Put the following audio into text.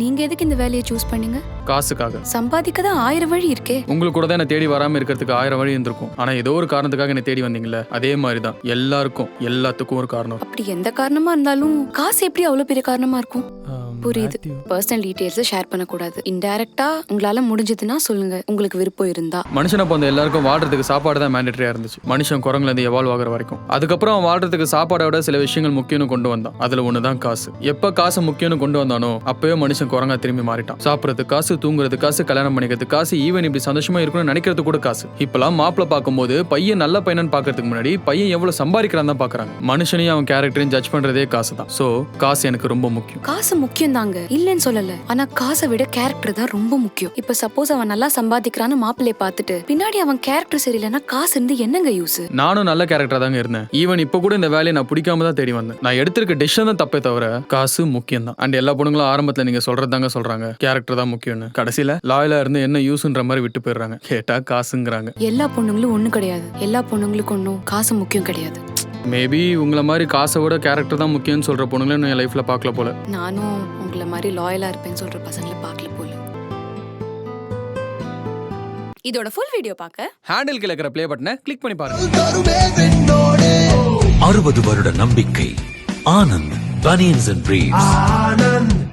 நீங்க எதுக்கு இந்த வேலையை சூஸ் பண்ணீங்க? காசுக்காக. சம்பாதிக்க தான் 1000 வழி இருக்கே. உங்களுக்கு கூட தான் என்ன தேடி வராம இருக்கிறதுக்கு 1000 வழி இருந்திருக்கும். ஆனா ஏதோ ஒரு காரணத்துக்காக என்ன தேடி வந்தீங்கல்ல, அதே மாதிரி தான் எல்லாத்துக்கும் ஒரு காரணம். அப்படி எந்த காரணமா இருந்தாலும் காசு எப்படி அவ்வளவு பெரிய காரணமா இருக்கும்? புரியுது. பர்சனல் டீடைல்ஸ் ஷேர் பண்ணக்கூடாது. இன்டைரக்டா உங்களால முடிஞ்சதுன்னா சொல்லுங்க, உங்களுக்கு விருப்பம் இருந்தா. மனுஷனை போந்த எல்லாருக்கும் வாழ்றதுக்கு சாப்பாடு தான் மேண்டேட்டரியா இருந்துச்சு, மனுஷன் குரங்குல இருந்து எவால்வ் ஆகிற வரைக்கும். அதுக்கப்புறம் அவன் வாழ்றதுக்கு சாப்பாடை விட சில விஷயங்கள் முக்கியம்னு கொண்டு வந்தான். அதுல ஒண்ணுதான் காசு. எப்ப காசு முக்கியம்னு கொண்டு வந்தானோ அப்பவே மனுஷன் குரங்கா திரும்பி மாறிட்டான். சாப்பிடறதுக்கு காசு, தூங்குறது காசு, கல்யாணம் பண்ணிக்கிறதுக்கு காசு, ஈவன் இப்படி சந்தோஷமா இருக்கணும்னு நினைக்கிறது கூட காசு. இப்பெல்லாம் மாப்பிள்ள பார்க்கும்போது பையன் நல்ல பையனு பாக்குறதுக்கு முன்னாடி பையன் எவ்வளவு சம்பாதிக்கிறான் தான் பாக்குறாங்க. மனுஷனையும் அவன் கேரக்டரையும் ஜட்ஜ் பண்றதே காசு தான். சோ காசு எனக்கு ரொம்ப முக்கியம். காசு முக்கியம் தாங்க, இல்லன்னு சொல்லல. ஆனா காசை விட கேரக்டர் தான் ரொம்ப முக்கியம். இப்ப சப்போஸ் அவன் நல்லா சம்பாதிக்கிறான்னு மாப்பிள்ளைய பார்த்துட்டு பின்னாடி அவன் கேரக்டர் சரியில்லைன்னா காசு இருந்து என்னங்க யூஸ்? நானும் நல்ல கேரக்டரா தாங்க இருந்தேன். ஈவன் இப்ப கூட இந்த வேலையை நான் பிடிக்காம தான் தேடி வந்தேன். நான் எடுத்திருக்க டிசிஷன் தான் தப்பே தவிர காசு முக்கியம் தான். அண்ட் எல்லா பொண்ணுங்களும் ஆரம்பத்துல நீங்க சொல்றதாங்க சொல்றாங்க கேரக்டர் தான் முக்கியம்னு. கடைசியில லாயலா இருந்து என்ன யூஸ்ன்ற மாதிரி விட்டு போயிடுறாங்க. கேட்டா காசுங்கிறாங்க. எல்லா பொண்ணுங்களும் ஒண்ணு கிடையாது. எல்லா பொண்ணுங்களுக்கும் ஒன்னும் காசு முக்கியம் கிடையாது. மேபி உங்களை மாதிரி காசை விட கேரக்டர் தான் முக்கியம்னு சொல்ற பொண்ணுங்களும் என் லைஃப்ல பார்க்கல போல. நானும் உங்களை மாதிரி லாயலா இருப்பேன்னு சொல்ற பசங்களை பார்க்கல போல. இதோட ஃபுல் வீடியோ பார்க்க ஹேண்டில் கீழ இருக்கிற ப்ளே பட்டனை கிளிக் பண்ணி பாருங்க. 60 வருட நம்பிக்கை. Anand banians and briefs.